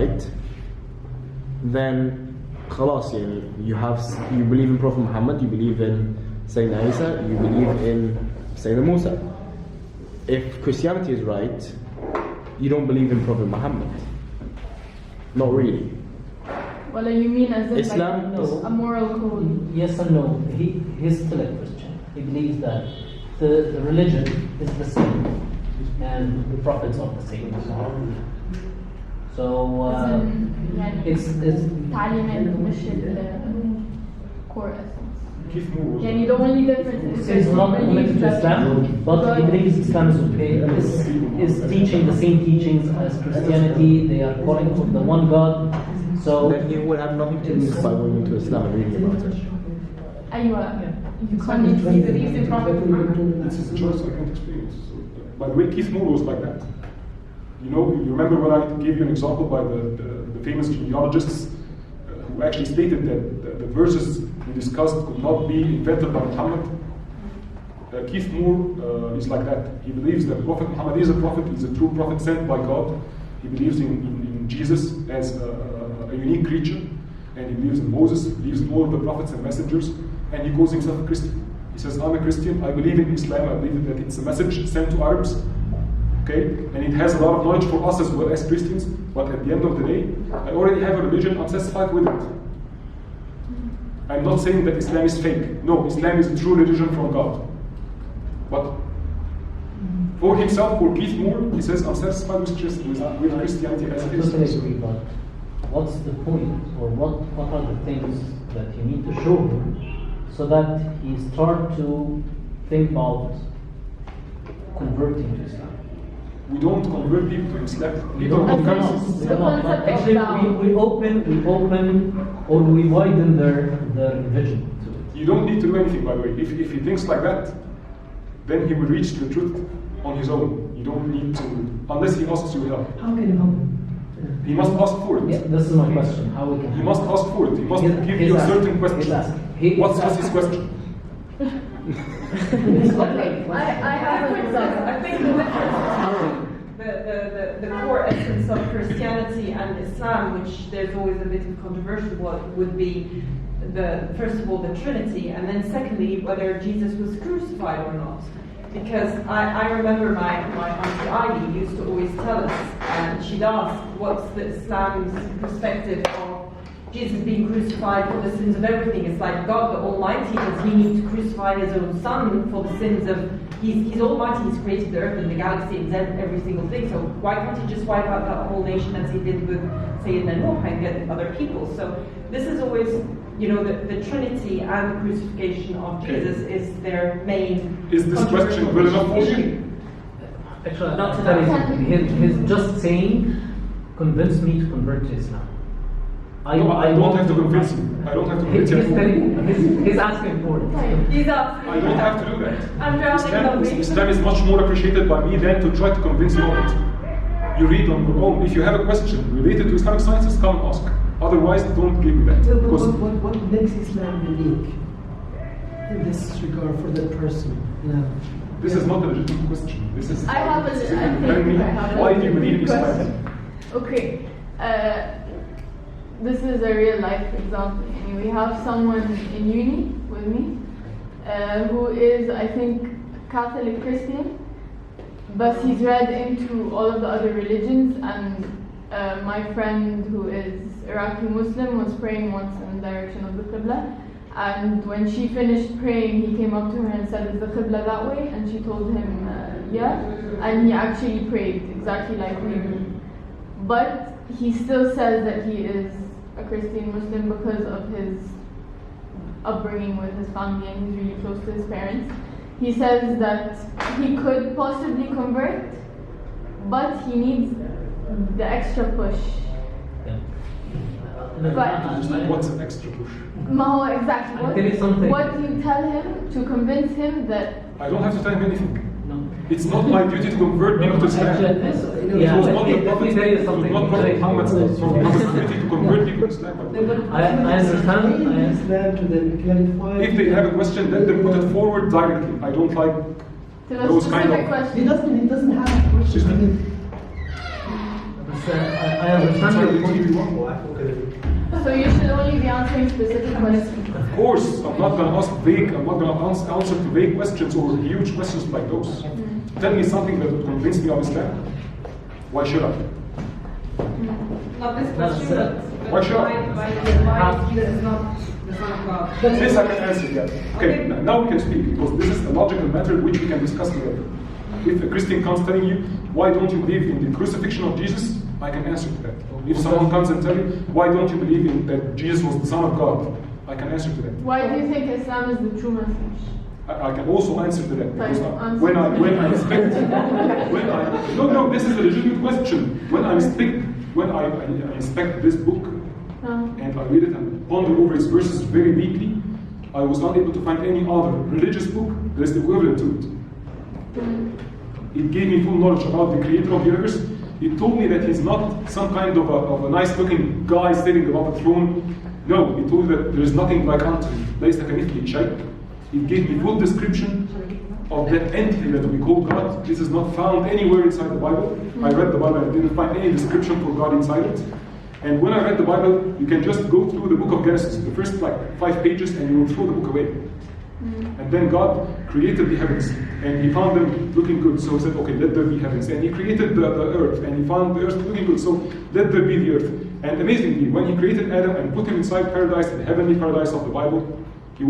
right, then خلاص يعني you believe in Prophet Muhammad, you believe in Sayyidina Isa, you believe in Sayyidina Musa. If Christianity is right, you don't believe in Prophet Muhammad. Not really. Well, you mean as if Islam like a moral code? Yes and no. He's still a Christian. He believes that the religion is the same and the prophets are the same. So it's تعليمات مش core essence. يعني the only difference is not connected to Islam, but he believes Islam is okay. Is teaching the same teachings as Christianity. They are calling for the one God. So then he will have nothing to lose by going into Islam and reading about it. أيوة. You can't he believes in Prophet Muhammad. This is a choice I can't experience. So, by the way, Keith Moore was like that. You know, you remember when I gave you an example by the famous genealogists who actually stated that the verses we discussed could not be invented by Muhammad? Keith Moore is like that. He believes that Prophet Muhammad is a prophet, he's a true prophet sent by God. He believes in Jesus as a unique creature, and he believes in Moses, he believes in all of the prophets and messengers, and he calls himself a Christian. He says, I'm a Christian, I believe in Islam, I believe that it's a message sent to Arabs, okay? And it has a lot of knowledge for us as well as Christians, but at the end of the day, I already have a religion, I'm satisfied with it. I'm not saying that Islam is fake. No, Islam is a true religion from God. But for himself, for Keith Moore, he says, I'm satisfied with Christianity as it is. totally agree, but what's the point, or what are the things that you need to show him so that he start to think about converting to Islam? We don't convert people to Islam. People No, convert. but actually we open or we widen their vision. You don't need to do anything, by the way. If he thinks like that, then he will reach the truth on his own. You don't need to, unless he asks you help. How can you help him? He must ask for it. Yeah, this is my question. How we can? He must ask for it. He must give you a certain question. What's his question? Okay, I have an example. I think the core essence of Christianity and Islam, which there's always a bit of controversy about, would be first of all the Trinity, and then secondly whether Jesus was crucified or not. Because I remember my Auntie Ivy used to always tell us, and she'd ask, what's the Islam's perspective of Jesus being crucified for the sins of everything? It's like God the Almighty, does he need to crucify his own son for the sins of, he's Almighty, he's created the earth and the galaxy and every single thing, so why can't he just wipe out that whole nation as he did with Sayyidina Nuh and get other people? So this is always, you know, the Trinity and the crucifixion of Jesus is their main. Is this question good enough for you? Actually, not to tell you, he's just saying, convince me to convert to Islam. I don't have to convince you. I don't have to convince you. He's asking for it. He's asking. I don't have to do that. I'm drowning. Islam is much more appreciated by me than to try to convince you of it. You read on your own. If you have a question related to Islamic sciences, come and ask. Otherwise, don't give me that. Because What makes Islam unique in this regard for that person? Yeah. this is not a legitimate question. This is. I have Why do you believe in Islam? Okay, this is a real life example. We have someone in uni with me who is, I think, Catholic Christian, but he's read into all of the other religions, and my friend who is Iraqi Muslim was praying once in the direction of the Qibla, and when she finished praying, he came up to her and said, is the Qibla that way? And she told him, yeah, and he actually prayed exactly like we do. But he still says that he is a Christian Muslim because of his upbringing with his family, and he's really close to his parents. He says that he could possibly convert, but he needs the extra push. But what's an extra push? Exactly. What do you tell him to convince him that? I don't have to tell him anything. No. It's not my duty to convert people to Islam. It was not the Prophet Muhammad's duty to convert people to Islam. I understand. Islam to then clarify. If they have a question, let them put it forward directly. I don't like those kind of He doesn't have a question. I understand your point. So you should only be answering specific questions. Of course, I'm not going to ask vague, I'm not going to answer to vague questions or huge questions like those. Tell me something that would convince me of Islam. Why should I? Not this question, but Why should I? why Jesus is not the Son of God? This I can answer, yeah. Okay, now we can speak, because this is a logical matter which we can discuss together. If a Christian comes telling you, why don't you believe in the crucifixion of Jesus? I can answer to that. If someone comes and tells you, why don't you believe in that Jesus was the Son of God? I can answer to that. Why do you think Islam is the true message? I can also answer to that, because Fine, when I expect, no, this is a legitimate question. When I inspect this book and I read it and ponder over its verses very deeply, I was not able to find any other religious book that is equivalent to it. It gave me full knowledge about the creator of the universe. It told me that he's not some kind of a nice-looking guy sitting above a throne. No, it told me that there is nothing like unto him. It gave me full description of that entity that we call God. This is not found anywhere inside the Bible. I read the Bible and I didn't find any description for God inside it. And when I read the Bible, you can just go through the book of Genesis, the first 5 pages, and you will throw the book away. And then God created the heavens, and he found them looking good. So he said, okay, let there be heavens. And he created the earth, and he found the earth looking good. So let there be the earth. And amazingly, when he created Adam and put him inside paradise, the heavenly paradise of the Bible, he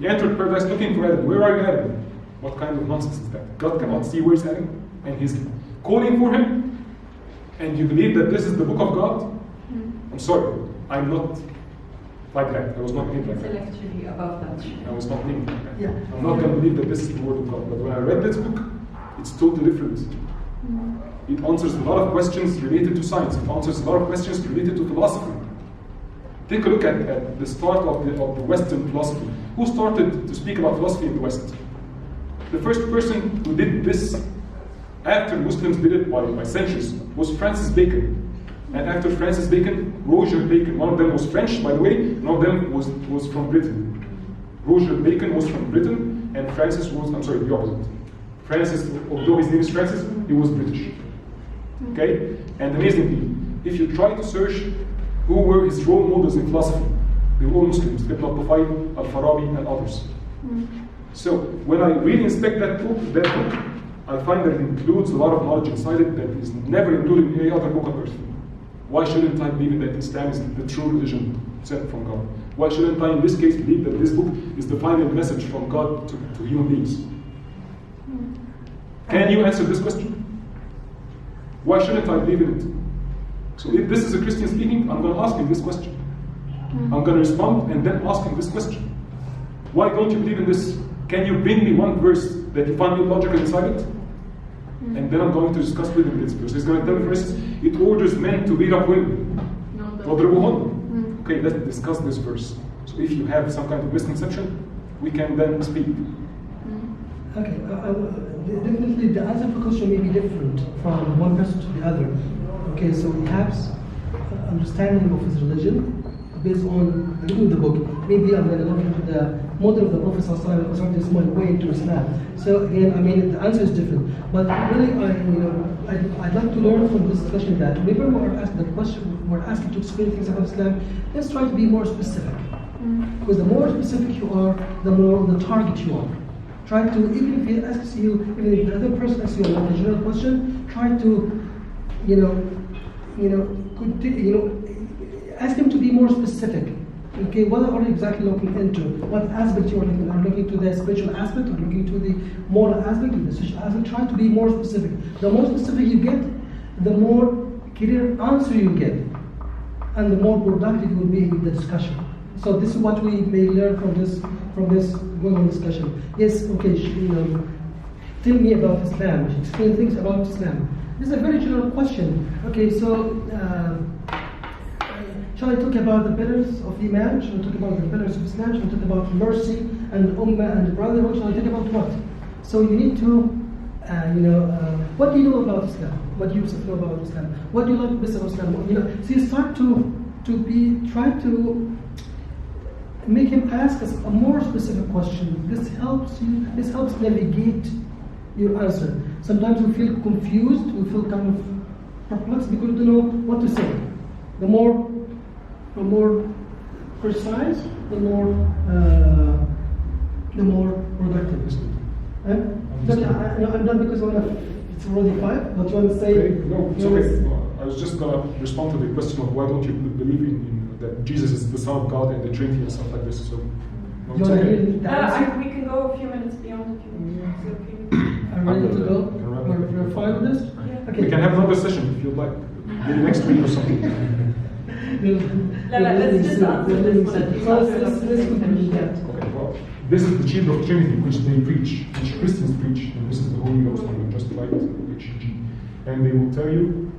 entered paradise looking for Adam. Where are you, Adam? What kind of nonsense is that? God cannot see where's Adam, and he's calling for him, and you believe that this is the book of God? I'm sorry, I'm not like that. I was not named like that. Intellectually above that. I was not named like that. Yeah. I'm not going to believe that this is the word of God. But when I read this book, it's totally different. It answers a lot of questions related to science. It answers a lot of questions related to philosophy. Take a look at the start of the Western philosophy. Who started to speak about philosophy in the West? The first person who did this after Muslims did it by centuries was Francis Bacon. And after Francis Bacon, Roger Bacon. One of them was French, by the way. One of them was from Britain. Roger Bacon was from Britain, and Francis was, I'm sorry, the opposite. Francis, although his name is Francis, he was British. Okay? And amazingly, if you try to search who were his role models in philosophy, they were all Muslims, Ibn al-Tufayl, al-Farabi, and others. So, when I really inspect that book, I find that it includes a lot of knowledge inside it that is never included in any other book on earth. Why shouldn't I believe that Islam is the true religion sent from God? Why shouldn't I, in this case, believe that this book is the final message from God to human beings? Can you answer this question? Why shouldn't I believe in it? So if this is a Christian speaking, I'm going to ask him this question. I'm going to respond and then ask him this question. Why don't you believe in this? Can you bring me one verse that you find illogical inside it? And then I'm going to discuss with him this verse. He's going to tell me, for instance, it orders men to beat up women. Okay, let's discuss this verse. So if you have some kind of misconception, we can then speak. Okay, definitely the answer to the question may be different from one person to the other. Okay, so Ehab's understanding of his religion based on reading the book. Maybe I'm going to look into the model of the Prophet ﷺ, this is my way into Islam. So again, I mean, the answer is different. But really, I'd like to learn from this discussion that whenever we're asked the question, we're asking to explain things about Islam, let's try to be more specific. Because the more specific you are, the more the target you are. Try to, even if he asks you, even if the other person asks you a general question, try to, ask him to be more specific. Okay, what are you exactly looking into? What aspect you are looking? Are you looking to the spiritual aspect? Are you looking to the moral aspect? Or the social aspect? Try to be more specific. The more specific you get, the more clear answer you get, and the more productive you will be in the discussion. So this is what we may learn from this going on discussion. Yes, okay, tell me about Islam. Explain things about Islam. This is a very general question. Okay, so shall I talk about the pillars of Iman? Shall I talk about the pillars of Islam? Shall I talk about mercy and Ummah and brotherhood? Shall I talk about what? So you need to, what do you know about Islam? What do you know about Islam? What do you like best about Islam? So you start try to make him ask us a more specific question. This helps navigate your answer. Sometimes we feel confused, we feel kind of perplexed because we don't know what to say. The more precise, the more productive. I'm done because it's already 5. But you want to say? Okay, no, it's okay. I was just gonna respond to the question of why don't you believe in that Jesus is the Son of God and the Trinity and stuff like this. So, no, it's okay. We can go a few minutes beyond if you want. I'm ready to go. Can We're fine with this. Yeah. Okay. We can have another session if you'd like. Maybe next week or something. Let's just answer this one. Let's continue that. Okay, well, this is the chief of Trinity, which they preach, which Christians preach, and this is the Holy Ghost, and just write HG. And they will tell you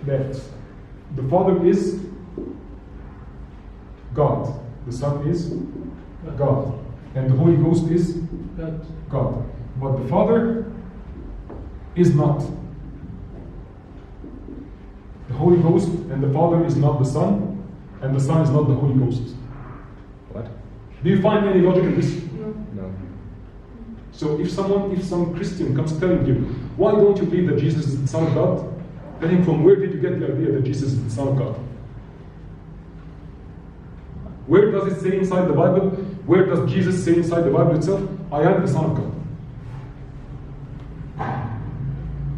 that the Father is God, the Son is God, and the Holy Ghost is God. But the Father is not. The Holy Ghost and the Father is not the Son, and the Son is not the Holy Ghost. What? Do you find any logic in this? No. So if some Christian comes telling you, why don't you believe that Jesus is the Son of God? Tell him, from where did you get the idea that Jesus is the Son of God? Where does it say inside the Bible? Where does Jesus say inside the Bible itself? I am the Son of God.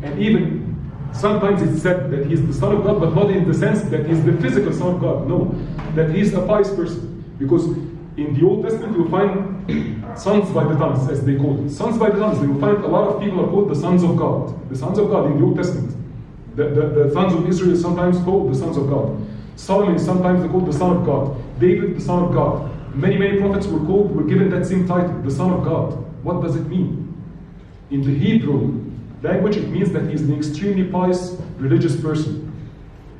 And even sometimes it's said that he's the Son of God, but not in the sense that he's the physical Son of God. No, that he's a pious person. Because in the Old Testament you find sons by the tons, as they call it. Sons by the tons. You will find a lot of people are called the sons of God. The sons of God in the Old Testament. The sons of Israel is sometimes called the sons of God. Solomon is sometimes called the Son of God. David, the Son of God. Many prophets were given that same title, the Son of God. What does it mean? In the Hebrew language, it means that he's an extremely pious, religious person.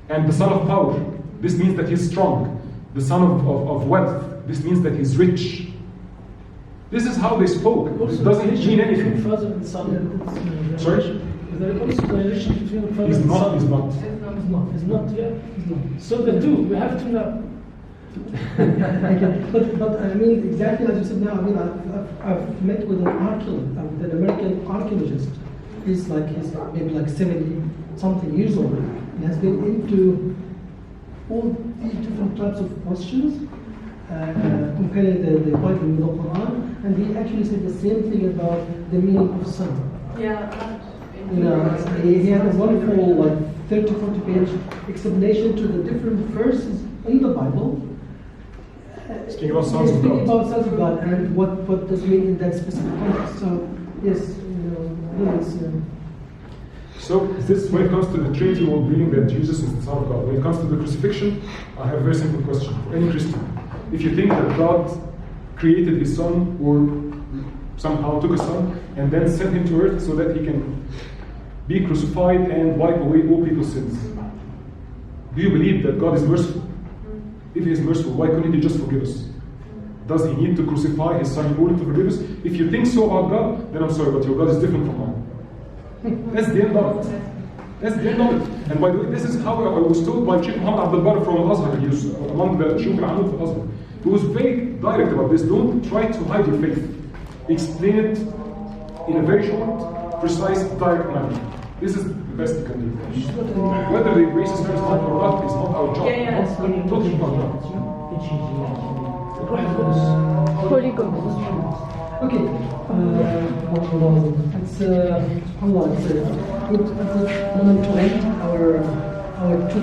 And the Son of Power, this means that he's strong. The Son of Wealth, this means that he's rich. This is how they spoke. It doesn't mean anything. Father and Son. Sorry? Is there also a relation between the Father He's and not, Son? he's not. He's not, yeah? He's not. So the two, we have to know. but I mean, exactly as you said now, I mean, I've met with an archaeologist, an American archaeologist. He's maybe like 70-something years old. He has been into all these different types of questions, comparing the Bible with the Quran, and he actually said the same thing about the meaning of son. Yeah. You know, he had a wonderful 30-40 page explanation to the different verses in the Bible. Speaking about sons of Speaking God. about sons of God and what does it mean in that specific context. So yes, So this, when it comes to the Trinity, we're believing that Jesus is the Son of God. When it comes to the crucifixion, I have a very simple question for any Christian. If you think that God created his Son, or somehow took a Son, and then sent him to earth so that he can be crucified and wipe away all people's sins, do you believe that God is merciful? If he is merciful, why couldn't he just forgive us? Does he need to crucify his Son in order to forgive us? If you think so about God, then I'm sorry, but your God is different from mine. That's the end of it. That's the end of it. And by the way, this is how I was told by Sheikh Muhammad Abdul Bar from Al-Azhar. He was among the Sheikh al-Anud of Al-Azhar. He was very direct about this. Don't try to hide your faith. Explain it in a very short, precise, direct manner. This is the best you can do. Whether the racist is not or not is not our job. Yeah. Not totally not our job. Holy Ghost. Okay. It's good moment to end our